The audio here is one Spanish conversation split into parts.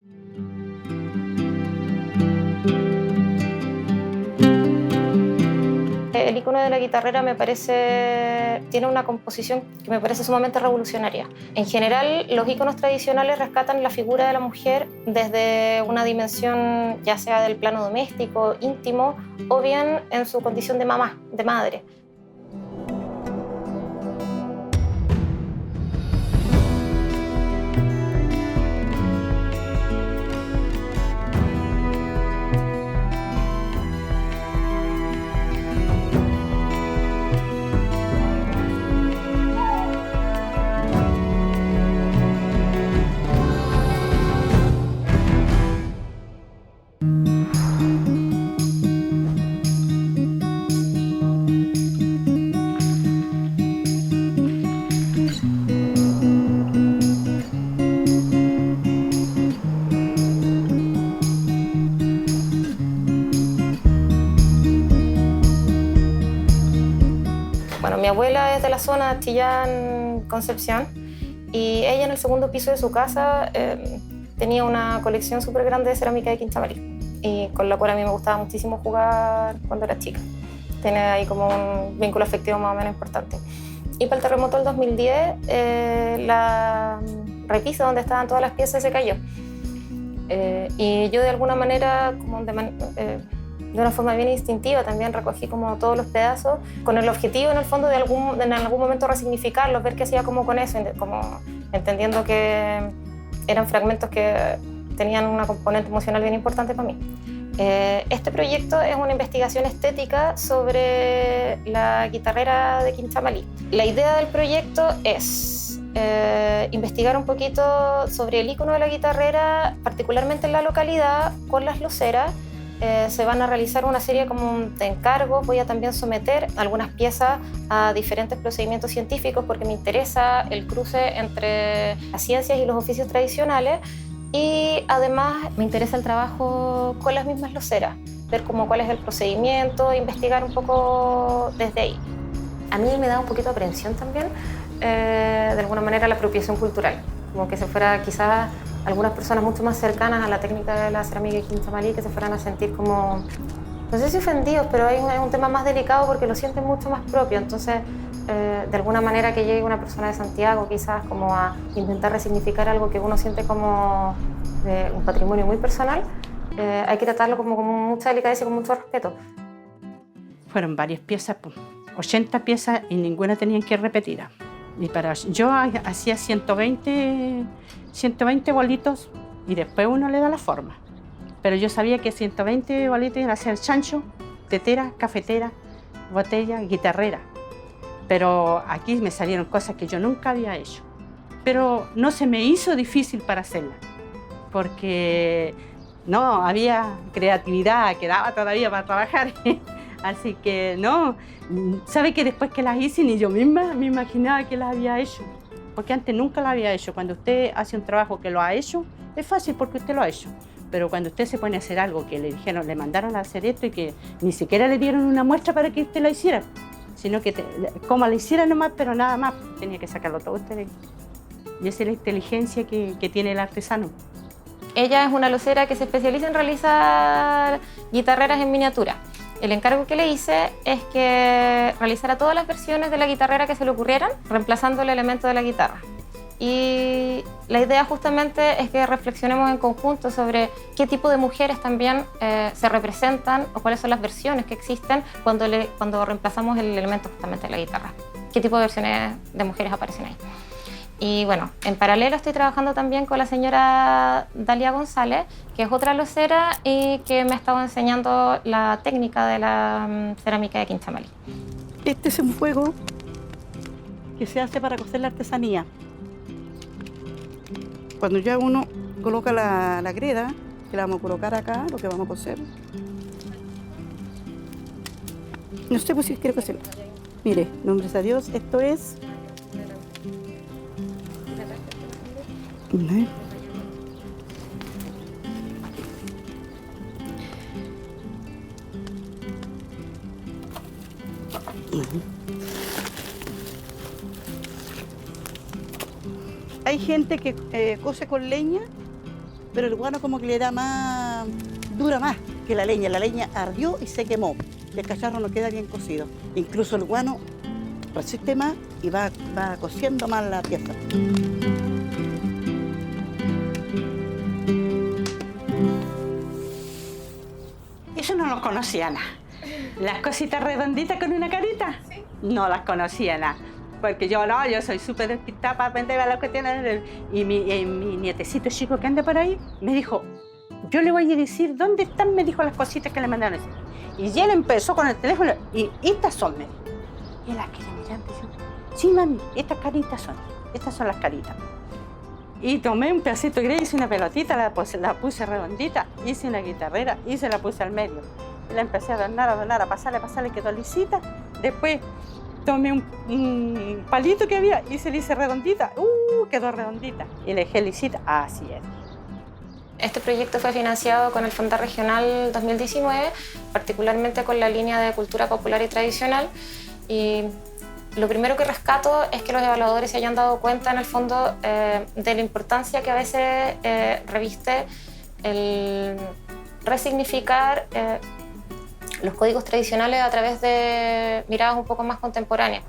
El icono de la guitarrera me parece, tiene una composición que me parece sumamente revolucionaria. En general, los iconos tradicionales rescatan la figura de la mujer desde una dimensión ya sea del plano doméstico, íntimo, o bien en su condición de mamá, de madre. Bueno, mi abuela es de la zona de Chillán, Concepción, y ella en el segundo piso de su casa tenía una colección súper grande de cerámica de Quintamalí, y con la cual a mí me gustaba muchísimo jugar cuando era chica. Tiene ahí como un vínculo afectivo más o menos importante. Y para el terremoto del 2010, la repisa donde estaban todas las piezas se cayó. Y yo de alguna manera, como de una forma bien instintiva, también recogí como todos los pedazos con el objetivo en el fondo de en algún momento resignificarlos, ver qué hacía como con eso, como entendiendo que eran fragmentos que tenían una componente emocional bien importante para mí. Este proyecto es una investigación estética sobre la guitarrera de Quintamalí. La idea del proyecto es investigar un poquito sobre el icono de la guitarrera, particularmente en la localidad, con las loceras. Se van a realizar una serie como de encargos. Voy a también someter algunas piezas a diferentes procedimientos científicos porque me interesa el cruce entre las ciencias y los oficios tradicionales, y además me interesa el trabajo con las mismas loceras, ver cuál es el procedimiento, investigar un poco desde ahí. A mí me da un poquito de aprehensión también, de alguna manera, la apropiación cultural, como que se fuera quizás algunas personas mucho más cercanas a la técnica de la cerámica de Quintamalí que se fueran a sentir como, no sé si ofendidos, pero hay un tema más delicado porque lo sienten mucho más propio. Entonces, de alguna manera que llegue una persona de Santiago quizás como a intentar resignificar algo que uno siente como un patrimonio muy personal, hay que tratarlo como con mucha delicadeza y con mucho respeto. Fueron varias piezas, 80 piezas, y ninguna tenían que repetir. Y yo hacía 120 bolitos y después uno le da la forma. Pero yo sabía que 120 bolitos iban a ser chancho, tetera, cafetera, botella, guitarrera. Pero aquí me salieron cosas que yo nunca había hecho. Pero no se me hizo difícil para hacerlas, porque no había creatividad, quedaba todavía para trabajar. Así que no, sabe que después que las hice ni yo misma me imaginaba que las había hecho, porque antes nunca las había hecho. Cuando usted hace un trabajo que lo ha hecho, es fácil porque usted lo ha hecho, pero cuando usted se pone a hacer algo que le dijeron, le mandaron a hacer esto y que ni siquiera le dieron una muestra para que usted lo hiciera, sino que como lo hiciera nomás, pero nada más, tenía que sacarlo todo usted. Y esa es la inteligencia que tiene el artesano. Ella es una locera que se especializa en realizar guitarreras en miniatura. El encargo que le hice es que realizara todas las versiones de la guitarrera que se le ocurrieran, reemplazando el elemento de la guitarra. Y la idea justamente es que reflexionemos en conjunto sobre qué tipo de mujeres también se representan, o cuáles son las versiones que existen cuando reemplazamos el elemento justamente de la guitarra. ¿Qué tipo de versiones de mujeres aparecen ahí? Y bueno, en paralelo estoy trabajando también con la señora Dalia González, que es otra locera y que me ha estado enseñando la técnica de la cerámica de Quintamalí. Este es un fuego que se hace para cocer la artesanía. Cuando ya uno coloca la greda, que la vamos a colocar acá, lo que vamos a coser. No sé pues si quiero coser. Mire, nombres a Dios, esto es... Hay gente que cose con leña pero el guano como que le da más, dura más que la leña ardió y se quemó, y el cacharro no queda bien cocido. Incluso el guano resiste más y va cociendo más la pieza. Eso no lo conocía nada. Las cositas redonditas con una carita, ¿sí? No las conocía nada. Porque yo soy súper despistada para aprender a las cuestiones. Y mi nietecito chico que anda por ahí me dijo, yo le voy a decir dónde están, me dijo las cositas que le mandaron a decir. Y él empezó con el teléfono y estas son, me dijo. Y la quedé mirando y diciendo, sí mami, estas son las caritas. Y tomé un pedacito gris, hice una pelotita, la puse redondita, hice una guitarrera y se la puse al medio. Y la empecé a adornar, a pasarle, quedó lisita. Después tomé un palito que había y se le hice redondita. Quedó redondita. Y le dejé lisita. Así es. Este proyecto fue financiado con el Fondo Regional 2019, particularmente con la línea de Cultura Popular y Tradicional. Y lo primero que rescato es que los evaluadores se hayan dado cuenta, en el fondo, de la importancia que a veces reviste el resignificar los códigos tradicionales a través de miradas un poco más contemporáneas.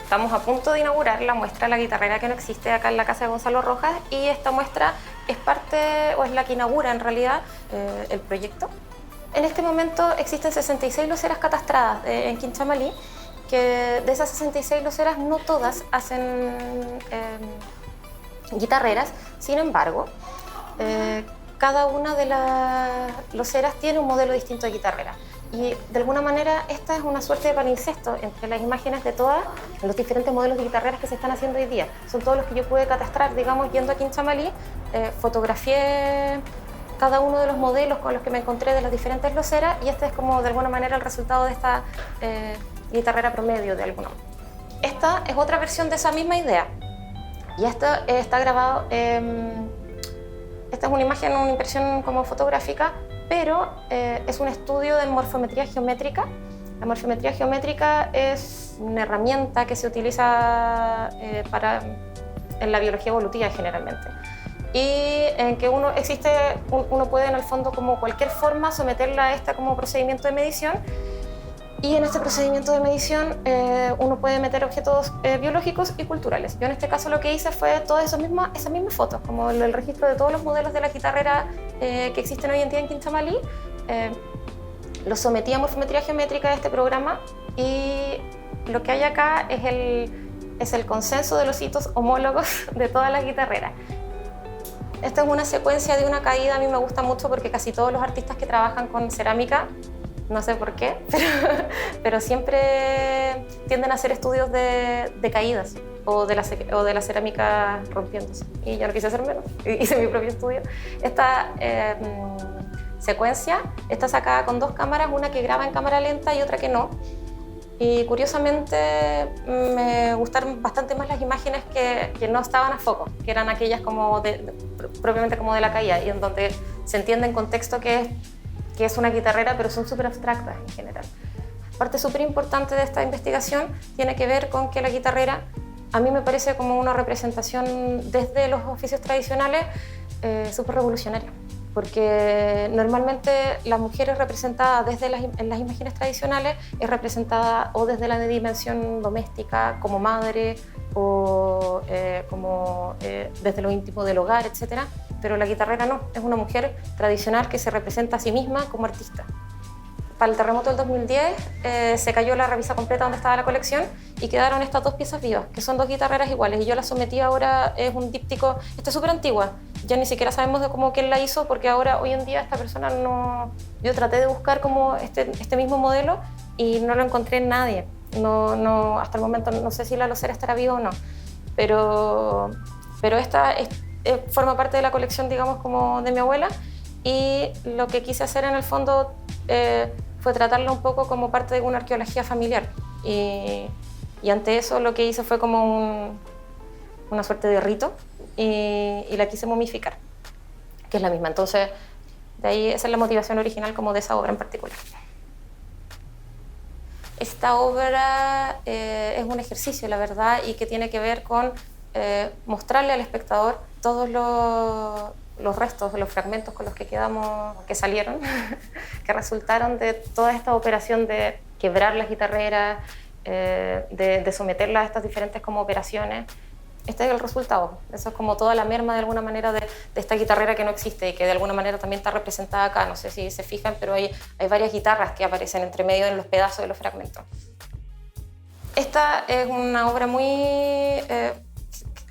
Estamos a punto de inaugurar la muestra La Guitarrera que no existe acá en la casa de Gonzalo Rojas, y esta muestra es parte, o es la que inaugura en realidad el proyecto. En este momento existen 66 loceras catastradas en Quinchamalí, que de esas 66 loceras no todas hacen guitarreras. Sin embargo, cada una de las loceras tiene un modelo distinto de guitarrera. Y de alguna manera esta es una suerte de palincesto entre las imágenes de todos los diferentes modelos de guitarreras que se están haciendo hoy día. Son todos los que yo pude catastrar, digamos, yendo a Quinchamalí. Fotografié cada uno de los modelos con los que me encontré de las diferentes loceras, y este es como de alguna manera el resultado de esta guitarrera promedio de alguna manera. Esta es otra versión de esa misma idea, y esto está grabado, esta es una imagen, una impresión como fotográfica, pero es un estudio de morfometría geométrica. La morfometría geométrica es una herramienta que se utiliza en la biología evolutiva generalmente, y en que uno puede en el fondo, como cualquier forma, someterla a esta como procedimiento de medición, y en este procedimiento de medición uno puede meter objetos biológicos y culturales. Yo en este caso lo que hice fue todas esas mismas fotos, como el registro de todos los modelos de la guitarrera que existen hoy en día en Quinchamalí. Los sometí a morfometría geométrica de este programa, y lo que hay acá es el consenso de los hitos homólogos de todas las guitarreras. Esta es una secuencia de una caída. A mí me gusta mucho porque casi todos los artistas que trabajan con cerámica, no sé por qué, pero siempre tienden a hacer estudios de caídas o de la cerámica rompiéndose. Y yo no quise hacer menos, hice mi propio estudio. Esta secuencia está sacada con 2 cámaras, una que graba en cámara lenta y otra que no. Y curiosamente me gustaron bastante más las imágenes que no estaban a foco, que eran aquellas como propiamente como de la caída, y en donde se entiende en contexto que es una guitarrera, pero son súper abstractas en general. Parte súper importante de esta investigación tiene que ver con que la guitarrera a mí me parece como una representación desde los oficios tradicionales súper revolucionaria, porque normalmente las mujeres representadas en las imágenes tradicionales es representada o desde la dimensión doméstica como madre, o desde lo íntimo del hogar, etc. Pero la guitarrera no, es una mujer tradicional que se representa a sí misma como artista. Para el terremoto del 2010 se cayó la repisa completa donde estaba la colección, y quedaron estas 2 piezas vivas, que son 2 guitarreras iguales, y yo las sometí ahora. Es un díptico, esta es súper antigua, ya ni siquiera sabemos de cómo quién la hizo, porque ahora, hoy en día, esta persona no... Yo traté de buscar como este mismo modelo y no lo encontré en nadie. No, hasta el momento no sé si la locera estará viva o no, pero esta forma parte de la colección, digamos, como de mi abuela, y lo que quise hacer en el fondo fue tratarla un poco como parte de una arqueología familiar. Y ante eso lo que hice fue como una suerte de rito y la quise momificar, que es la misma. Entonces, de ahí esa es la motivación original como de esa obra en particular. Esta obra es un ejercicio, la verdad, y que tiene que ver con mostrarle al espectador todos los restos, los fragmentos con los que quedamos, que salieron, que resultaron de toda esta operación de quebrar las guitarreras, de someterlas a estas diferentes como operaciones. Este es el resultado. Eso es como toda la merma de alguna manera de esta guitarrera que no existe y que de alguna manera también está representada acá. No sé si se fijan, pero hay varias guitarras que aparecen entre medio en los pedazos de los fragmentos. Esta es una obra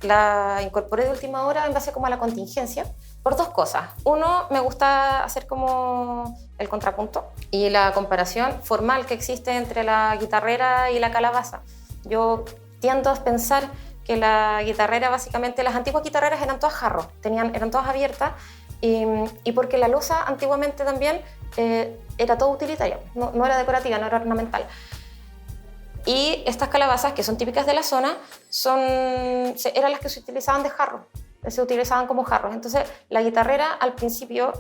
la incorporé de última hora en base como a la contingencia, por dos cosas. Uno, me gusta hacer como el contrapunto y la comparación formal que existe entre la guitarrera y la calabaza. Yo tiendo a pensar que la guitarrera, básicamente, las antiguas guitarreras eran todas jarros, eran todas abiertas, y porque la loza antiguamente también era todo utilitaria, no era decorativa, no era ornamental. Y estas calabazas, que son típicas de la zona, eran las que se utilizaban de jarro, se utilizaban como jarros. Entonces, la guitarrera, al principio,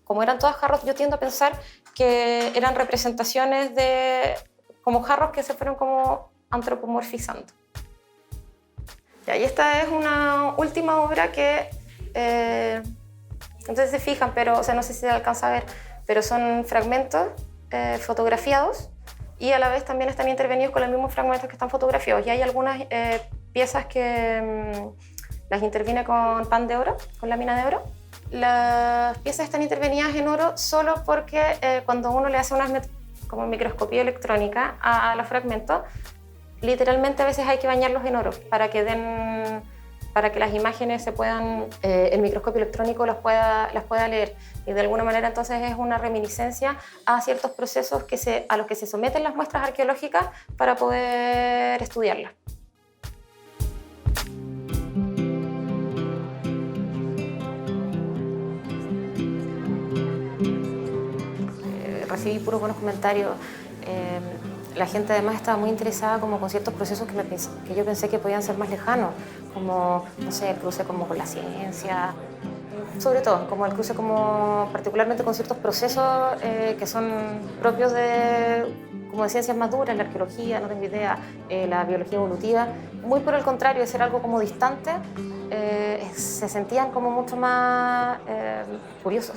como eran todas jarros, yo tiendo a pensar que eran representaciones como jarros que se fueron como antropomorfizando. Y esta es una última obra que, entonces se fijan, pero, o sea, no sé si se alcanza a ver, pero son fragmentos fotografiados y a la vez también están intervenidos con los mismos fragmentos que están fotografiados. Y hay algunas piezas que las intervine con pan de oro, con lámina de oro. Las piezas están intervenidas en oro solo porque cuando uno le hace como microscopía electrónica a los fragmentos, literalmente a veces hay que bañarlos en oro para que las imágenes el microscopio electrónico las pueda leer. Y de alguna manera entonces es una reminiscencia a ciertos procesos a los que se someten las muestras arqueológicas para poder estudiarlas. Recibí puros buenos comentarios. La gente además estaba muy interesada como con ciertos procesos que yo pensé que podían ser más lejanos, como, no sé, el cruce como con la ciencia, sobre todo, como el cruce como particularmente con ciertos procesos que son propios como de ciencias más duras, la arqueología, no tengo idea, la biología evolutiva. Muy por el contrario, de ser algo como distante, se sentían como mucho más curiosos.